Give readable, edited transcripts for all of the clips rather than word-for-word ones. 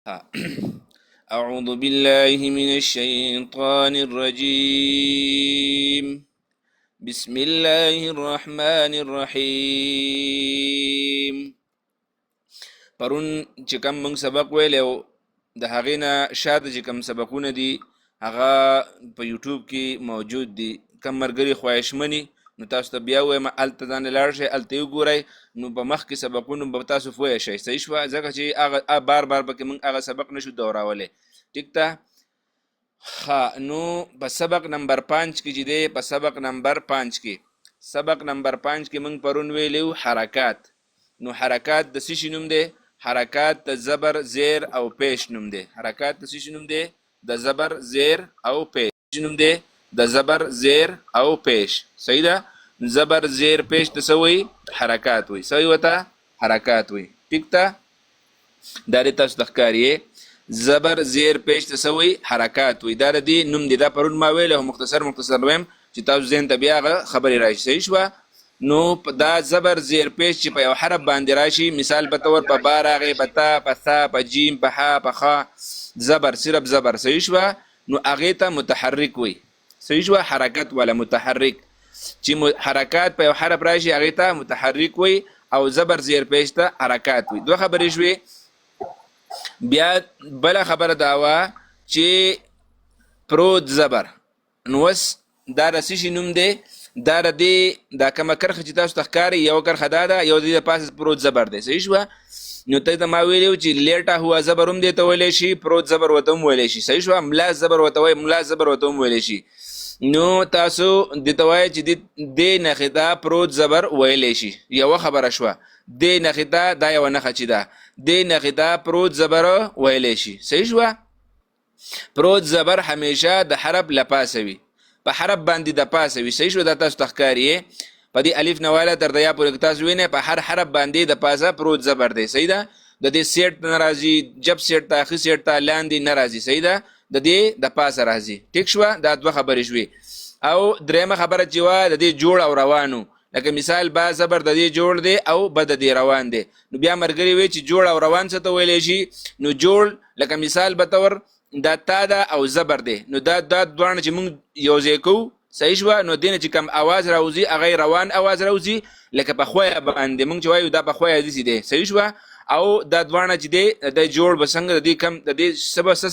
أعوذ بالله من الشيطان الرجيم. بسم الله الرحمن الرحيم. پرون چې کوم موږ سبق ویلو د هغې نه شاته چې کوم سبقونه دي هغه په یوټیوب کې موجود دي. کوم ملګري خواهشمني نو تاسو ته بیا وایم هلته ځان لاړ شئ، هلته یې وګورئ، نو په مخکې سبقونو به تاسو پوه شئ. صحیح شوه؟ ځکه چې هغه بار بار پکې موږ هغه سبق نشو دوراولی. ټیک ده؟ ښه، نو په سبق نمبر 5 کې چې دی، په سبق نمبر 5 کې موږ پرون ویلو حرکات. نو حرکات د څه شي نوم دی؟ حرکات د زبر زیر او پیش نوم دی. حرکات د څه شي نوم دی؟ د زبر زیر او پیش نوم دی. د زبر زیر او پیش. صحیح ده؟ زبر زیر پیش د څه وایي؟ حرکات وایي. څه وایي ورته؟ حرکات وایي. ټیک ده؟ دا دې تاسو ته ښکاري زبر زیر پیش ته څه وایي؟ حرکات وایي. دا د دې نوم دی. دا پرون ما ویلی او مختصر ویم چې تاسو ذهن ته بیا هغه خبرې راشي. صحیح شوه؟ نو دا زبر زیر پیش چې په یو حرف باندې راشي، مثال په طور په با راغی، په تا، په ثا، په جیم، په حا، په خا، زبر، صرف زبر. صحیح شوه؟ نو هغې ته متحرک وایي. صحیح شوه؟ حرکت ولا متحرک چې حرکات په یو حرف راشي هغې ته متحرک وایي او زبر زیر پیش ته حرکات وایي. دوه خبرې شوې. بیا بله خبره دا وه چې پروت زبر. نو اوس دا د څه شي نوم دی؟ دا د دې دا کومه کرښه چې تاسو ته ښکاري، یو کرښه دا ده، یو د دې د پاسه پروت زبر دی. صحیح شوه؟ نو ته ته ما ویلي چې لیټه هوا زبر هم دې ته ویلی شي، پروت زبر ورته هم ویلی شي. صحیح شوه؟ ملا زبر ورته وایي، ملا زبر ورته هم ویلی شي. نو تاسو دې ته وایئ چې دې نښې ته پروت زبر ویلی شي. یوه خبره شوه. دې نښې ته دا یوه نښه چې ده، دې نښې ته پروت زبر ویلی شي. صحیح شوه؟ پروت زبر همیشه د حرف له پاسه وي، په حرف باندې د پاسه وي. صحیح شو؟ دا تاسو ته ښکاري په دې الف نه والا تر د یا پورې تاسو وینئ په هر حرف باندې د پاسه پروت زبر دی. صحیح ده؟ د دې سیټ نه راځي، جب سیټ ته، اخي سیټ ته، لاندې نه راځي. صحیح ده؟ د دې د پاسه راځي. ټیک شوه؟ دا دوه خبرې شوې. او درېیمه خبره چې وه د دې جوړ او روانو، لکه مثال با زبر د دې جوړ دی او به د دې روان دی. نو بیا ملګري وایي چې جوړ او روان څه ته ویلی شي؟ نو جوړ لکه مثال به طور دا تا ده او زبر دی، نو دا دواړه چې موږ یو ځای کوو. صحیح شوه؟ نو دې نه چې کوم اواز راوځي هغه روان اواز راوځي، لکه په خویه باندې موږ چې وایو دا په خویه داسې دی. صحیح شوه؟ او دا دواړه چې دی د جوړ به څنګه د دې کم د دې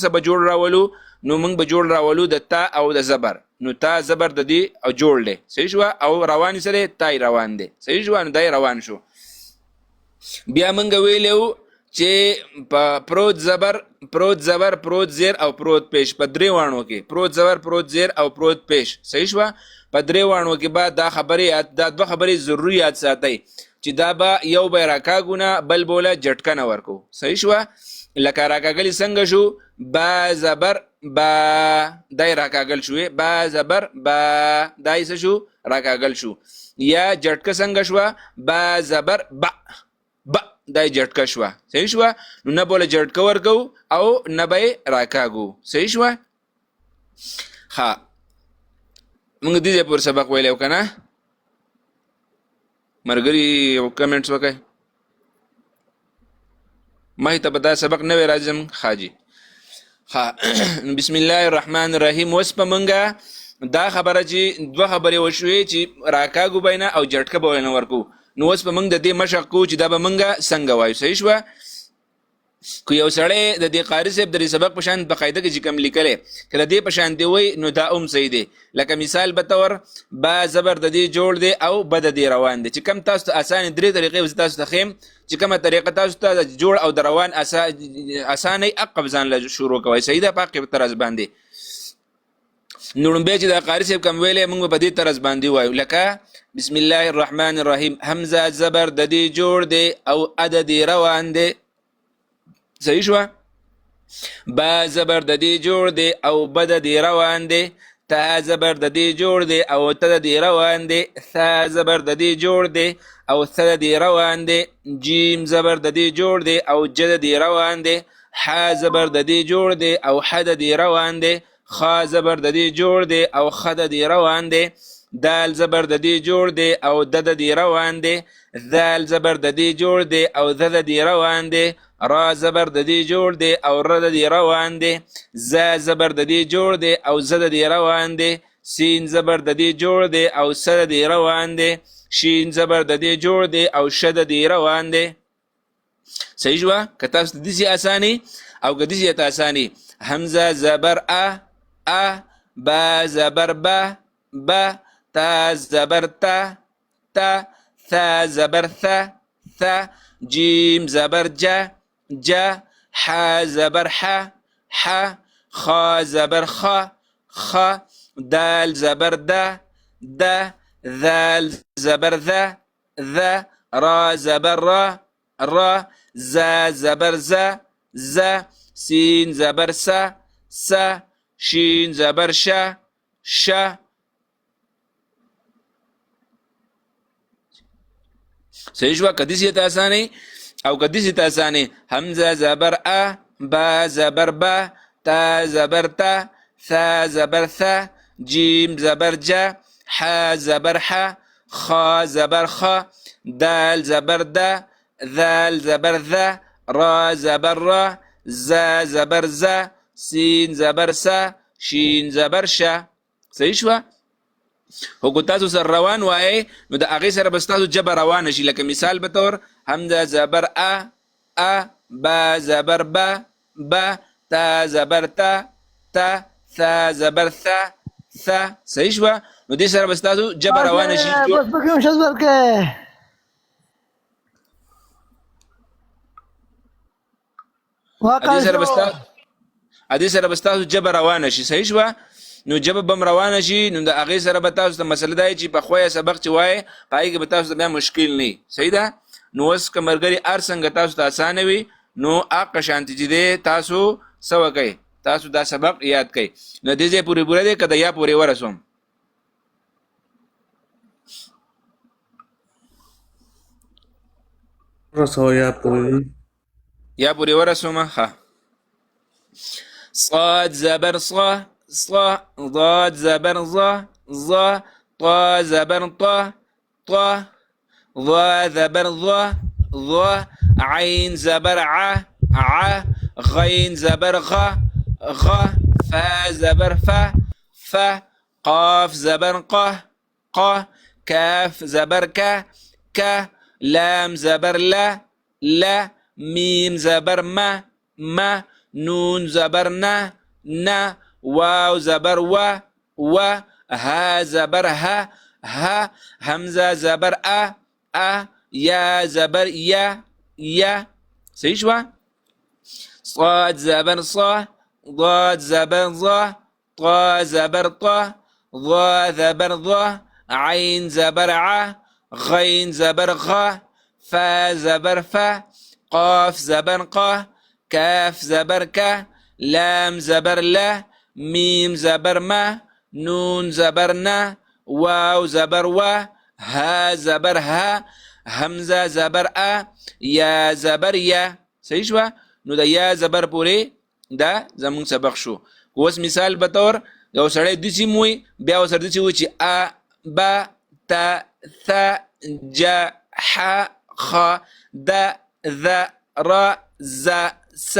څه به جوړ راولو؟ نو موږ به جوړ راولو د تا او د زبر. نو تا زبر د دې او جوړ دی. صحیح شوه؟ او روان یې څه دی؟ تای روان دی. صحیح شوه؟ نو دا روان شو. بیا موږ ویلو چې په پروت زبر، پروت زیر او پروت پیش، په درې واڼو کې پروت زبر، پروت زیر او پروت پیش. صحیح شوه؟ په درې واڼو کې به دا خبرې دا دوه خبرې ضروري یاد ساتئ چې دا به یو به راکاږو نه، بل بوله جټکه نه ورکو. صحیح شوه؟ لکه راکاږلې څنګه شو؟ با زبر با، دا یې راکاږل شوې، با زبر با، دا یې څه شو؟ راکاږل شو. یا جټکه څنګه شوه؟ با زبر با با، دا یې جټکه شوه. صحیح شوه؟ نو نه بوله جټکه ورکو او نه به یې راکاږو. صحیح شوه؟ ښه، موږ دې ځای پورې سبق ویلی و که نه؟ ملګري یو کمنټس وکړئ. مخې ته به دا سبق نوی راځي زموږ. ښه جي، ښه. بسم الله الرحمن الرحیم. اوس په موږه دا خبره چې دوه خبرې وشوې چې راکاږو به نه او جټکه به نه ورکو. نو اوس په موږ د دې مشق کوو چې دا به موږ څنګه وایو. صحیح شوه؟ که یو سړی د دې قاري صاحب د دې سبق په شان په قاعده کې چې کوم لیکلی که د دې په شان دی وایي نو دا هم صحیح دی. لکه مثال به طور با زبر د دې جوړ دی او به د دې روان دی. چې کوم تاسو ته اسانې درې طریقې به تاسو ته ښیم چې کومه طریقه تاسو ته د جوړ او د روان اسانۍ عقب ځان له شروع کوئ. صحیح ده؟ په عقب طرز باندې. نو لومبی چې د قاري صاحب کوم ویلی موږ به په دې طرز باندې وایو. لکه بسم الله الرحمن الرحیم، حمزه زبر د دې جوړ دی او ا د دې روان دی. صحیح شوه؟ با زبر د دې جوړ دی او به د دې روان دی. تا زبر د دې جوړ دی او ته د دې روان دی. ثا زبر د دې جوړ دی او ث د دې روان دی. جیم زبر د دې جوړ دی او ج د دې روان دی. حا زبر د دې جوړ دی او ح د دې روان دی. خا زبر د دې جوړ دی او خ د دې روان دی. دال زبر د دې جوړ دی او د دې روان دی. ذال زبر د دې جوړ دی او د دې روان دی. را زبر د دې جوړ دی او ر د دې روان دی ز زبر د دې جوړ دی او ز د دې روان دی سین زبر د دې جوړ دی او س د دې روان دی شین زبر د دې جوړ دی او ش د دې روان دی صحیح شوه که تاسو د داسې اساني او که داسې ته اساني همزه زبر ا با زبر با تا زبر تا ثا زبر ثا جيم زبر جا ح زبر ح خا زبر خ دال زبر دا ذال زبر ذا را زبر را زا زبر ز سين زبر س شين زبر ش صحیح شوه که داسې ته اساني او که داسې ته اساني همزه زبر با زبر با تا زبر تا ثا زبر ثا جيم زبر جا ح زبر ح خا زبر خا دال زبر دا ذال زبر ذا را زبر را زا زبر زا سين زبر سا شين زبر شا صحیح شوه خو که تاسو سره روان وایئ نو د هغې سره به ستاسو ژبه روانه شي لکه مثال په طور همزه زبر ا با زبر با تا زبر تا ثا زبر ثا صحیح شوه نو دې سره به ستاسو ژبه روانه شي دې سره به ستاسو ژبه روانه شي صحیح شوه نو ژبه به هم روانه شي نو د هغې سره به تاسو ته مسله دا چې پخویه سبق چې وایې په هغې کې به تاسو ته بیا مشکل نه وي صحیح ده نو اوس که ملګري هر څنګه تاسو ته اسانه وي نو هغه شانتې چې دی تاسو څه وکئ تاسو دا سبق یاد کئ نو دې ځای پورې پوره دی که د یا پورې ورسوم یا پورې ورسومه ښه صاد زبر صا ضاد زبر ظا طا زبر طا ظا زبر ظا عين زبر ع غين زبر غ فا زبر فا قاف زبر قا كاف زبر ك لام زبر لا ميم زبر ما نون زبر نا واو زبر و ها زبر ها همزه زبر ا يا زبر يا صحیح شوه صاد زبر ضاد زبر طا زبر طا ظا زبر ظا عين زبر غين زبر غ فا زبر فا قاف زبر قا كاف زبر ك لام زبر لا ميم زبر ما نون زبر نا واو زبر و ها زبر ها همزه زبر يا زبر يا صحیح شوه نو د یا زبر پورې دا زمونږ سبق شو اوس مثال به طور یو سړی داسې موي بیا ورسره داسې وایي چې ا با تا ثا جا ح خ د ذ را ز س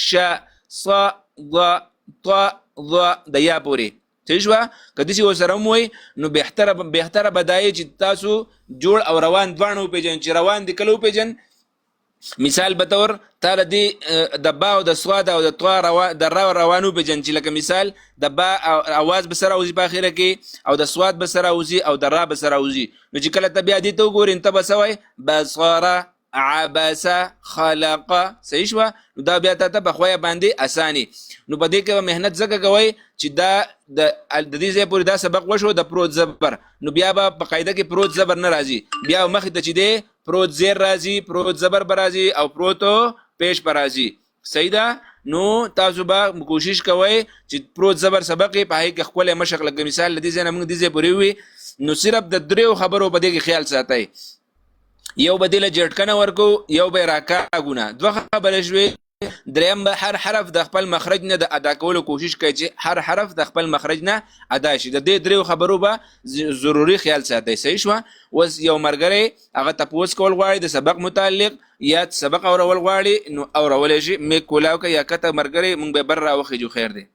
ش ص ض ط ظ د یا پورې صحیح شوه که داسې ورسره هم وایي نو بهتره به دا چې تاسو جوړ او روان دواړه وپېژنئ چې روان دي کله وپېژن مثال به طور تا د با او د سواد او د طا د را روان وپېژن چې لکه مثال د با اواز به سره راوځي په اخره کې او د سواد به سره راوځي او د را به سره راوځي نو چې کله ته بیا دې ته وګورې نو ته به څه وایې بصر عبس خلق صحیح شوه نو دا بیا ته په خویه باندې اساني نو په دې کې به محنت ځکه کوئ چې دا د دې ځای پورې دا سبق وشو د پروت زبر نو بیا به په قاعده کې پروت زبر نه راځي بیا مخې ته چې دی پروت زیر راځي پروت زبر به راځي او پروتو پیش به راځي صحیح ده نو تاسو به کوشش کوئ چې پروت زبر سبق یې په هغې کې ښکلی مشق لکه مثال له دې ځای نه موږ دې ځای پورې وي نو صرف د دریو خبرو په دې کې خیال ساتئ یو به دې له جټکنه ورکو یو به یې راکاږونه دوه خبرې شوې دریم به هر حرف د خپل مخرج نه د ادا کولو کوشش کوي چې هر حرف د خپل مخرج نه ادا شي د دې دریو خبرو به ضروري خیال ساتئ صحیح شوه اوس یو ملګری هغه تپوس کول غواړي د سبق متعلق یا سبق اورول غواړي نو اورولی شي میک کولاو که یا کته مرګري مونږ به بر راوخیجو خیر دی.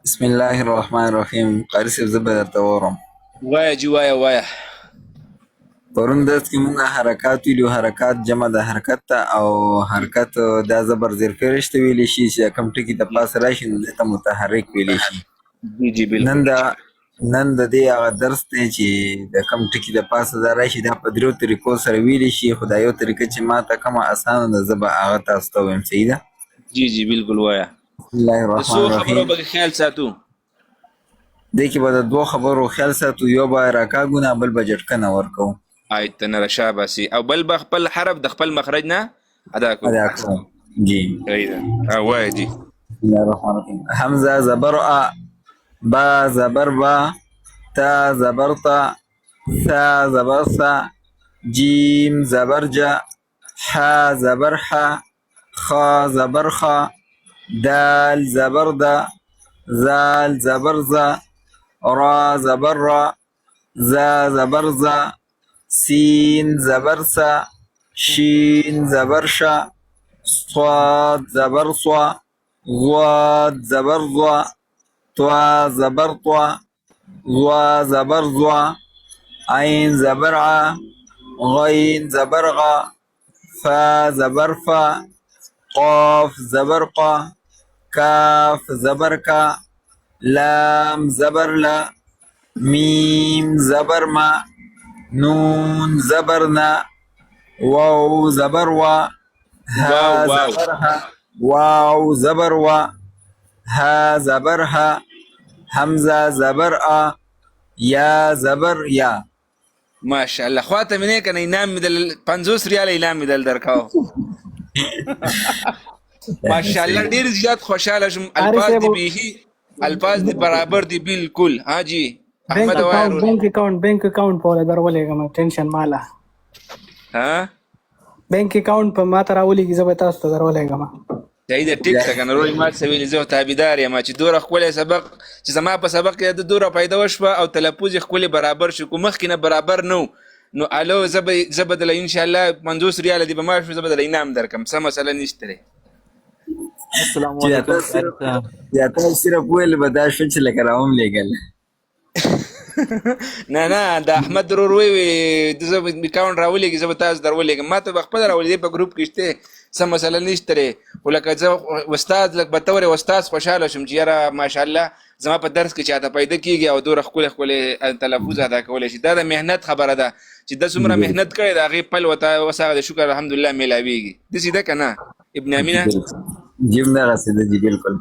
بسم الله الرحمن الرحیم. قاری صاحب زه به درته واورم. وایه جي وایه. پرون درس کې مونږ حرکات ویلو. حرکات جمع د حرکت ته او حرکت دا زبر زیر فرشته ویلی شي چې کوم ټکي د پاسه راشي نو دې ته متحرک ویلی شي. جی بالکل. نن د دې هغه درس دی چې د کوم ټکي د پاسه دا راشي دا په درېو طریقو سره ویلی شي، خو دا یو طریقه چې ما ته کومه اسانه ده زه به هغه تاسو ته ووایم. صحیح ده؟ جی بالکل وایه. بسم الله الرحمن څو الرحیم. خبرو به خیال ساتو. دې کې به د دوه خبرو خیال ساتو، یو به راکاږو بل به جټکنه ورکوو. آیت نه رشاباسي او بل به خپل حرف د خپل مخرج نه ادا کوو. جی صحیح ده. وایه جی. بسم الله الرحمن الرحیم. حمزه زبر ا، با زبر با، تا زبر تا، ثا زبر ثا، جیم زبر جا، حا زبر حا، خا زبر خا، دال زبر دا، زال زبر زا، را زبر را، زا زبر زا، سین زبر سا، شین زبر شا، صاد زبر صا، ضاد زبر ضا، طوا زبر طوا، ضوا زبر ضوا، عین زبر ع، غین زبر غا، فا زبر فا، قاف زبر قا، کاف زبر کا، لام زبر لا، میم زبر ما، نون زبر نا، واو زبر وا، ها زبر ها، واو زبر وا، ها زبر ها، حمزه زبر ا، یا زبر یا. ماشاءالله. خواته مې نه کنه انعام مې دل 50 ریال انعام مې دل درکاو. ماشاءالله ډیر زیات خوشاله شم. الفاظ دی به الفاظ دی برابر دی بالکل. ها جی احمد وایرو. بینک اکاؤنٹ په درولېږم ټینشن مالا. ها بینک اکاؤنٹ په ما ته راولېږي زه به تاسو ته درولېږم. صحیح ده. ټیک ده کنه روی مات سویل زه تابعدار یم چې دوره خپل سبق چې زما په سبق کې د دوره پیدا وشوه او تلفظ خپل برابر شو کو مخ کې نه برابر نو الو زبدل ان شاء الله 50 ریال دی به ما شو زبدل انعام درکم. څه مسله نشته. السلام علیکم. یا تاسو صرف ویل به دا شو چې لکه راوم لېږل. نه د احمد ضرور وی د زه اکاونټ راولېږي زه به تاسو درولېږم. ما ته خپل راولې په ګروپ کې شته څه مسله نشته. ولکه زه استاد لکه به تور استاد خوشاله شم چې یاره ماشاءالله زما په درس کې چاته پیدا کیږي او دوره خپل تلفظ ادا کولای شي. دا د مهنت خبره ده چې د څومره مهنت کړی د هغې پل ورته وسهغه د شکر الحمدلله میلاویږي. داسې ده که نه ابن امینه؟ جی همدغسې ده جی بالکل.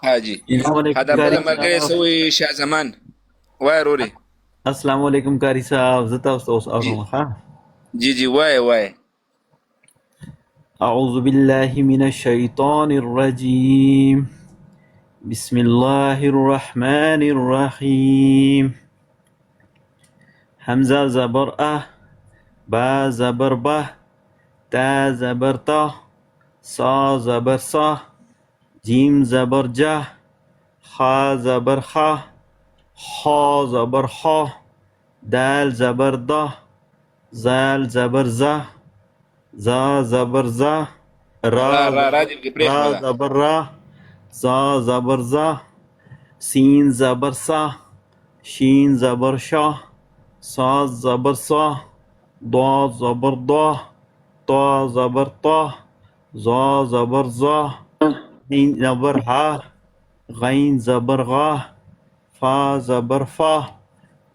ها جی دا بله ملګری څه وایي شاه زمان؟ وایه رورې. السلام علیکم قاری صاحب. زه تاسو ته اوس اورم. ښه جی وایه. أعوذ بالله من الشيطان الرجيم. بسم الله الرحمن الرحيم. حمزة زبر أ، با زبر به، تا زبر تا، صا زبر صا، جيم زبر جا، خا زبر خا، خا زبر خا، دال زبر دا، زال زبر زا، زا زبر زا، را زبر را، زا زبر زا، سین زبر سا، شین زبر شا، صا زبر صا، ضا زبر ضا، طا زبر طا، زا زبر زا، عین زبر ها، غین زبر غا، فا زبر فا،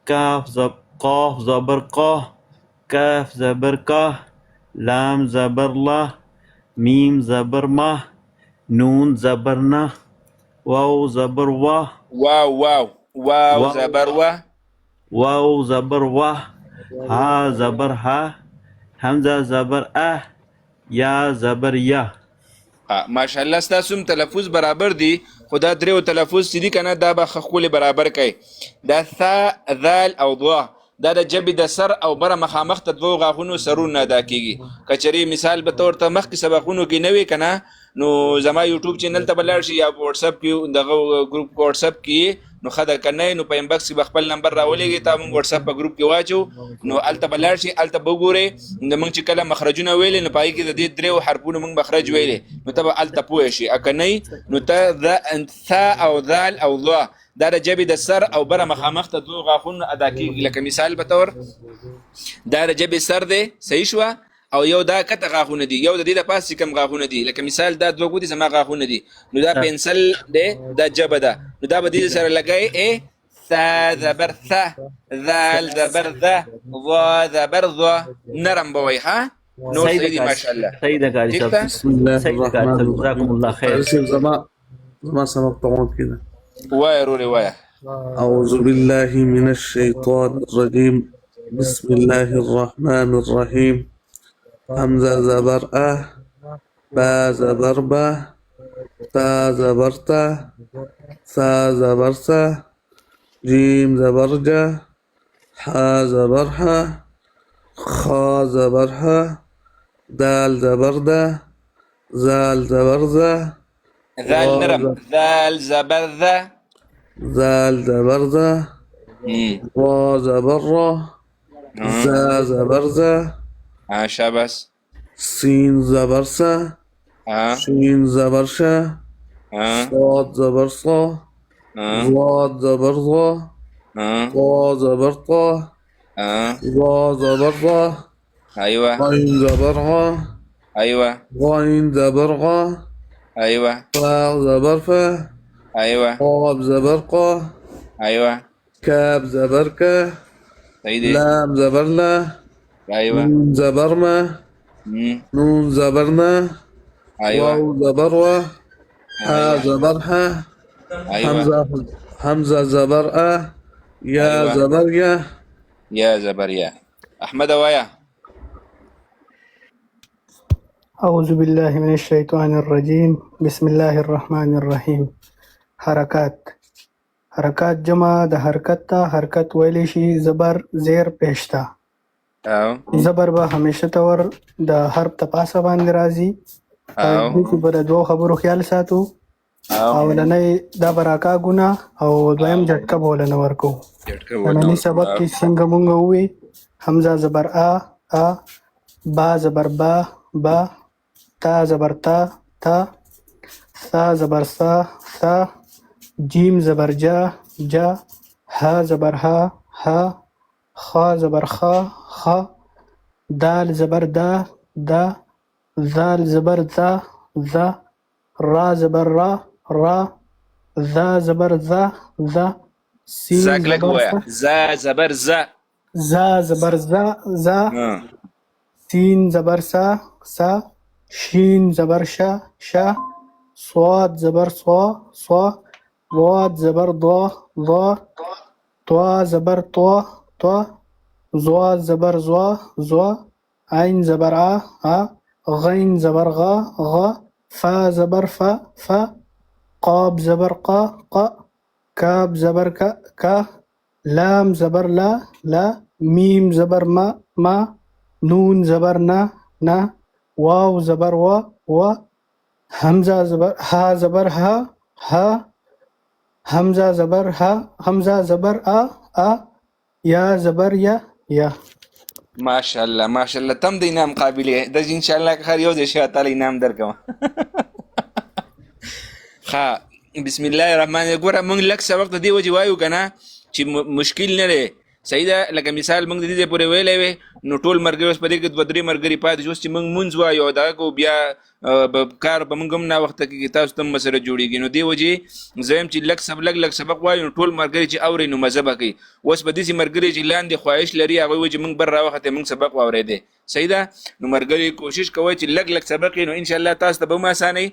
قاف زبر قا، کاف زبر کا، لام زبر لا، میم زبر ما، نون زبر نا، واو زبر وا، واو زبر وا، واو زبر وا، ها زبر ها، حمزه زبر ا، یا زبر یا. ماشاءالله ستاسو تلفظ برابر دی. خدا دریو تلفظ چې دي کنه دا به خپل برابر کوي. دا ثا ذال او ضا دا د جبې د سر او بره مخامخ ته دوه غاښونو سرونه ادا کیږي. کچري مثال به تور ته مخکې سبقونو کې نه وي کنه نو زما یوټیوب چینل ته به لاړ شي یا په واتساپ کې دغه ګروپ په واتساپ کې نو ښه ده، که نه نو په انبکس کې به خپل نمبر راولېږئ، تا موږ وټساپ په ګروپ کې واچو، نو هلته به لاړ شي، هلته به وګورئ د موږ چې کله مخرجونه ویلې نو په هغې کې د دې درېو حرفونو موږ مخرج ویلې، نو ته به هلته پوه شي. که نه نو ته ثا او ذال او ضا دا د ژبې د سر او بره مخامخ ته دوه غاښونه ادا کېږي. لکه مثال په طور دا د ژبې سر دی، صحیح شوه، او یو دا کته غاښونه دي، یو د دې د پاس چې کوم غاښونه دي، لکه مثال دا دوه ګوتې زما غاښونه دي، نو دا پنسل دی، دا ژبه ده، نو دا به دې سره لګئ ثا زبر ثا، ذال زبر ذا، ضا زبر ضا، نرم به وایي. ها نور صحیح دي ماشاءالله. صحیح ده قاری صاحب، بسم الله صحیح ده قاری صاحب، جزاکم الله خیر. زما سبق طوال كده. وایه رورې وایه. أعوذ بالله من الشيطان الرجيم. بسم الله الرحمن الرحيم. همزة زبر با زبر با، تا زبر تا، ثا زبر ثا، جيم زبر جا، حا زبر حا، خا زبر حا، دال زبر دا، زال زبر ذا، ذال نرم، ذال زبر ذا، زال زبر ذا، را زبر را، زا زبر ذا، شاباس. سين زبر سا، شين زبر شا، صاد زبر صا، ضاد زبر ضا، طا زبر طا، ظا زبر ظا، ايوه غين زبر غا، ايوه غين زبر غا، ايوه فا زبر فا، ايوه قاب زبر قا، ايوه كاب زبر كا، سيدي لام زبر لا، ايوه نون زبر ما، نون زبرنا، ايوه واو زبر وا، ها زبر ها، ايوه همزة زبر يا أيوة. زبر يا، يا زبر يا. احمد ويا. أعوذ بالله من الشيطان الرجيم. بسم الله الرحمن الرحيم. حرکات جمع د حرکت ته، حرکت ویلی شي زبر زیر پیشته. زبر به همیشه طور د حرف ته پاسه باندې راځي. دې کې به د دوو خبرو خیال ساتو. اولنۍ دا به راکاږونه او دویم جټکه به ولنه ورکو. ننني سبق کې څنګه مونږ ووی حمزه زبر ا، با زبر با، تا زبر تا، ثا زبر ثا، جیم زبر جا، ها زبر ها، خا زبر خا، دال زبر دا، ذال زبر ذا، را زبر را، ذا زبر ذا، سين زاك ويا زا زبر زا زبر زا، سين زبر سا، شين زبر شا، صاد زبر صا، ضاد زبر ضا، طا زبر طا، زوا زبر زوا، عين زبر ع، غين زبر غا، فا زبر فا، قاب زبر قا، كاب زبر كا، لام زبر لا، ميم زبر ما، نون زبر نا، واو زبر وا، همزة زبر ها زبر ها، همزة زبر ها، همزة زبر ا، يا زبر يا. ما شاء الله ما شاء الله. تم د انعام قابلیه د ان شاء الله خیر یو د شي تعالی انعام درکم. ها بسم الله الرحمن الرحیم. ګوره مونږ لږ څه وخت دی وجه وایو کنه چې مشکل نه دی، صحیح ده. لکه مثال مونږ د دې پورې ویلې وي نو ټول مرګري اوس په دې کې دوه درې مرګري پاتې شو چې مونږ مونځ وایو دا کو بیا کار به مونږ هم نه وخت کې تاسو ته مسله جوړیږي. نو دی وجه زم چې لږ سبق وایو نو ټول مرګري چې اوري نو مزه کوي. اوس په دې مرګري چې لاندې خواهش لري هغه وجه مونږ بر راوخته مونږ سبق واورېدې، صحیح ده. نو مرګري کوشش کوي چې لږ سبق نو ان شاء الله تاسو ته به ما اساني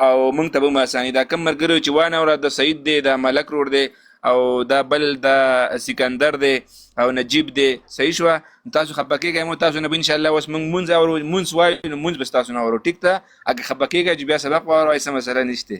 او مونږ ته به ما اساني. دا کم مرګري چې وانه اور د سعید دی، دا ملک رور دی، او دا بل دا سکندر دی او نجیب دی، صحیح شو. تاسو خپکیږئ مو تاسو نه ان شاء الله اوس مونږ وایو نو مونږ بس تاسو نه اورو، ټیک ته. اګه خپکیږئ چې بیا سبق وایو ایسه مسله نشته.